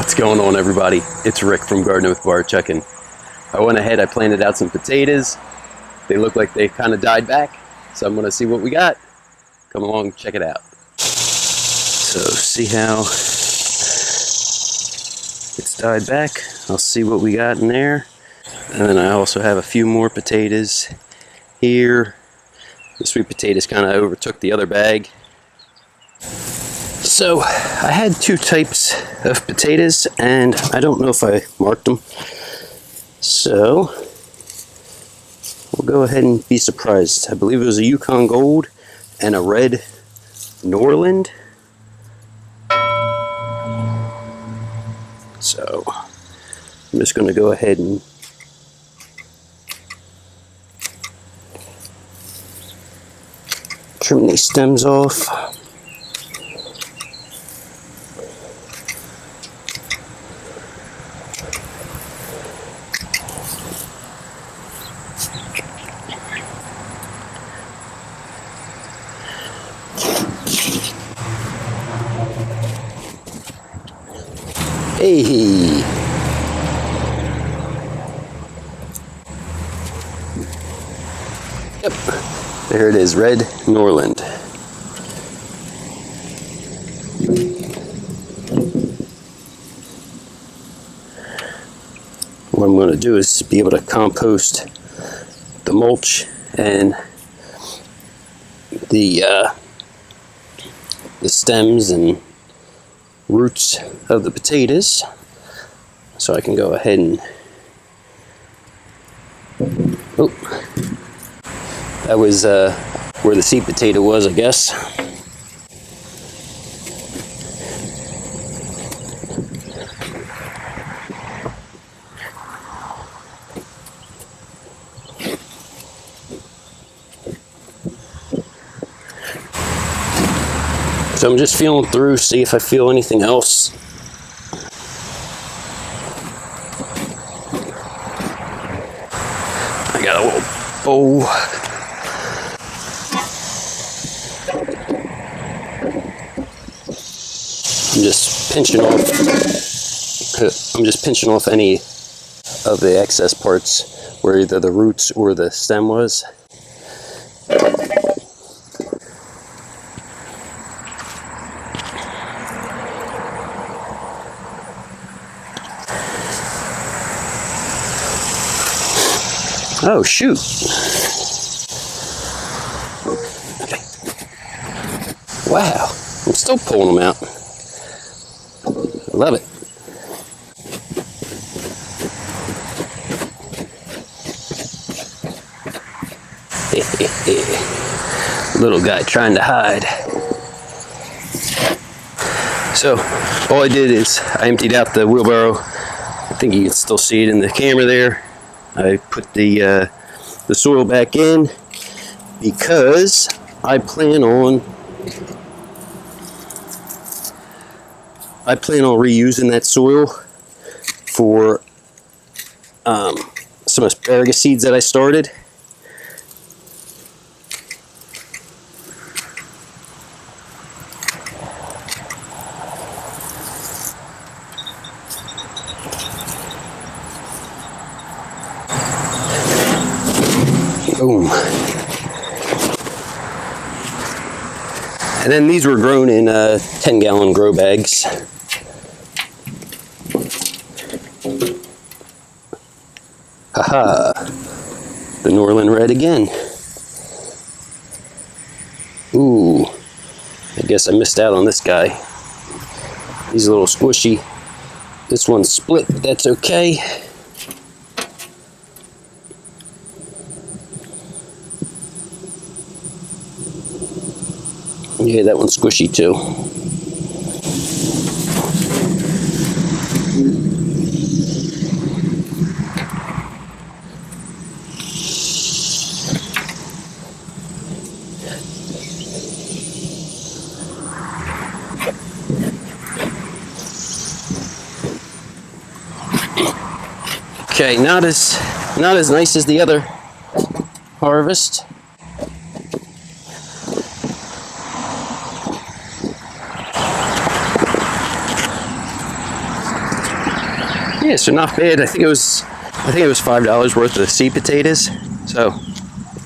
What's going on, everybody? It's Rick from Gardening with Barchuckin. I went ahead, I planted out some potatoes. They look like they kind of died back, so I'm gonna see what we got. Come along, check it out. So see how it's died back. I'll see what we got in there. And then I also have a few more potatoes here. The sweet potatoes kind of overtook the other bag. So I had two types of potatoes, and I don't know if I marked them. So we'll go ahead and be surprised. I believe it was a Yukon Gold and a red Norland. So I'm just going to go ahead and trim these stems off. Hey! Yep, there it is, red Norland. What I'm going to do is be able to compost the mulch and the stems and roots of the potatoes, so I can go ahead and that was where the seed potato was, I guess. So I'm just feeling through, see if I feel anything else. I got a little bowl. I'm just pinching off any of the excess parts where either the roots or the stem was. Oh, shoot. Okay. Wow. I'm still pulling them out. I love it. Little guy trying to hide. So, all I did is I emptied out the wheelbarrow. I think you can still see it in the camera there. I put the soil back in because I plan on reusing that soil for some asparagus seeds that I started. Boom. And then these were grown in 10-gallon grow bags. Haha, the Norland red again. Ooh, I guess I missed out on this guy. He's a little squishy. This one's split, but that's okay. Yeah, that one's squishy too. Okay, not as nice as the other harvest. Yeah, so not bad. I think it was $5 worth of seed potatoes. So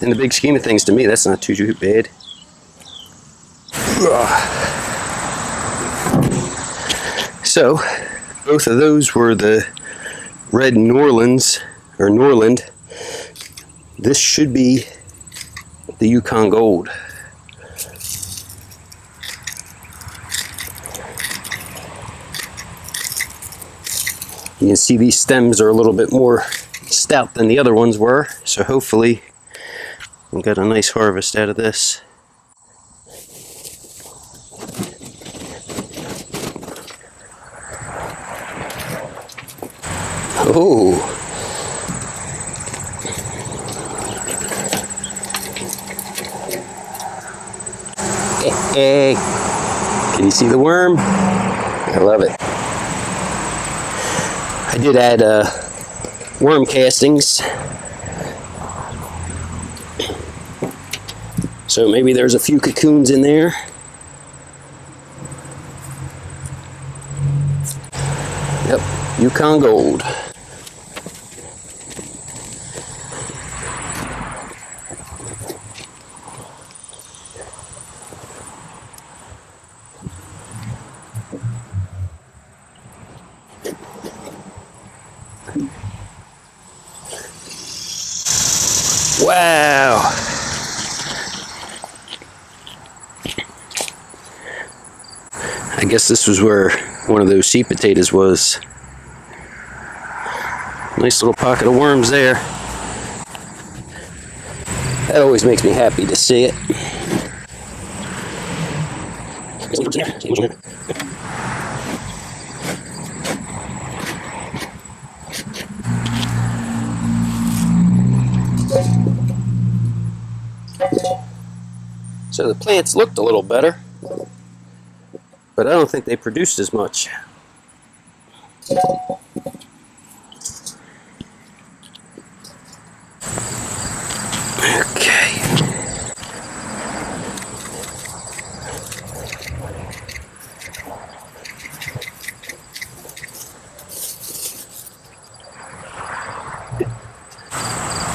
in the big scheme of things, to me, that's not too bad. So both of those were the red Norlands, or Norland. This should be the Yukon Gold. You can see these stems are a little bit more stout than the other ones were, so hopefully we got a nice harvest out of this. Oh, hey, can you see the worm? I love it. I did add worm castings, so maybe there's a few cocoons in there. Yep, Yukon Gold. Wow. I guess this was where one of those seed potatoes was. Nice little pocket of worms there. That always makes me happy to see it. So the plants looked a little better, but I don't think they produced as much. Okay.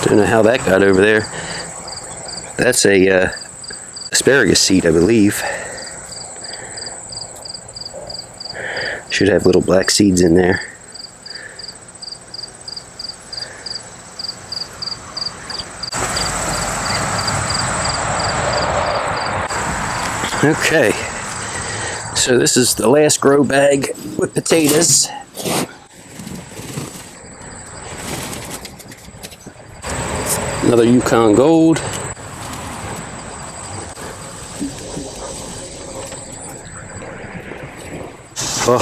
Don't know how that got over there. That's a asparagus seed, I believe. Should have little black seeds in there. Okay, so this is the last grow bag with potatoes. Another Yukon Gold. Well,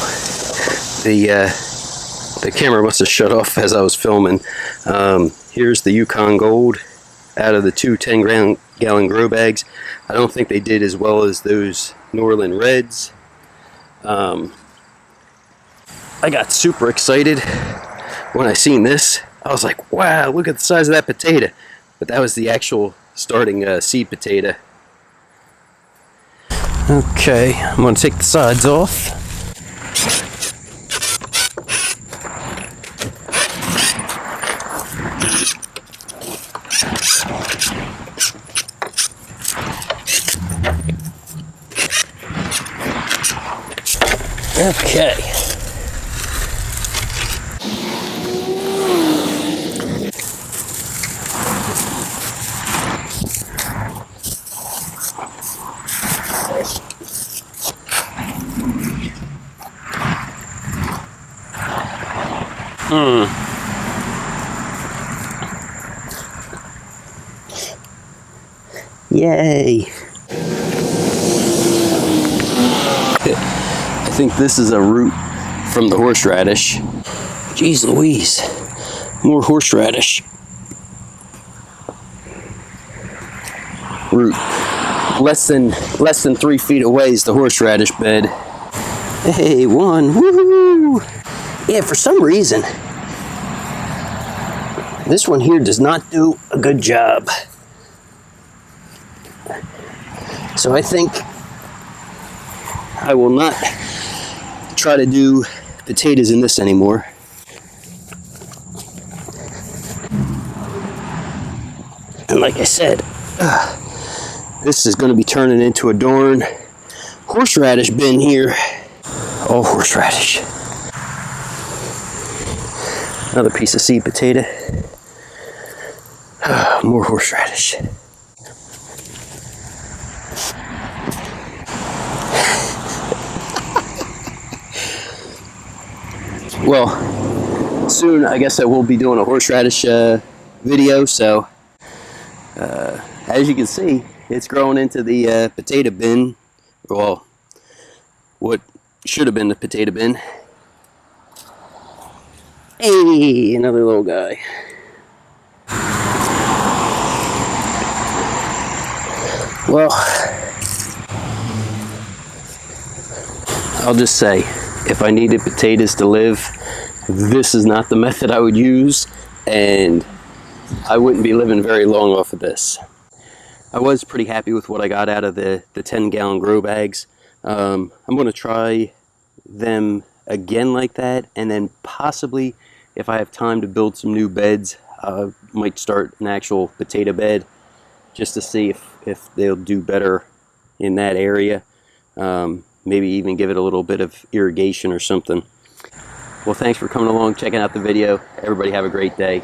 the camera must have shut off as I was filming. Here's the Yukon Gold out of the two 10-gallon grow bags. I don't think they did as well as those Norland Reds. I got super excited when I seen this. I was like, wow, look at the size of that potato. But that was the actual starting seed potato. Okay, I'm going to take the sides off. Okay. Yay. I think this is a root from the horseradish. Jeez Louise, more horseradish. Root. Less than 3 feet away is the horseradish bed. Hey, one, woohoo! Yeah, for some reason, this one here does not do a good job. So I think I will not try to do potatoes in this anymore. like I said, this is going to be turning into a darn horseradish bin here. Oh, horseradish. Another piece of seed potato. More horseradish. Well, soon I guess I will be doing a horseradish video, so as you can see, it's growing into the potato bin. Well, what should have been the potato bin. Hey, another little guy. Well, I'll just say, if I needed potatoes to live, this is not the method I would use, and I wouldn't be living very long off of this. I was pretty happy with what I got out of the 10-gallon grow bags. I'm going to try them again like that, and then possibly, if I have time to build some new beds, I might start an actual potato bed just to see if they'll do better in that area. Maybe even give it a little bit of irrigation or something. Well, thanks for coming along, checking out the video. Everybody have a great day.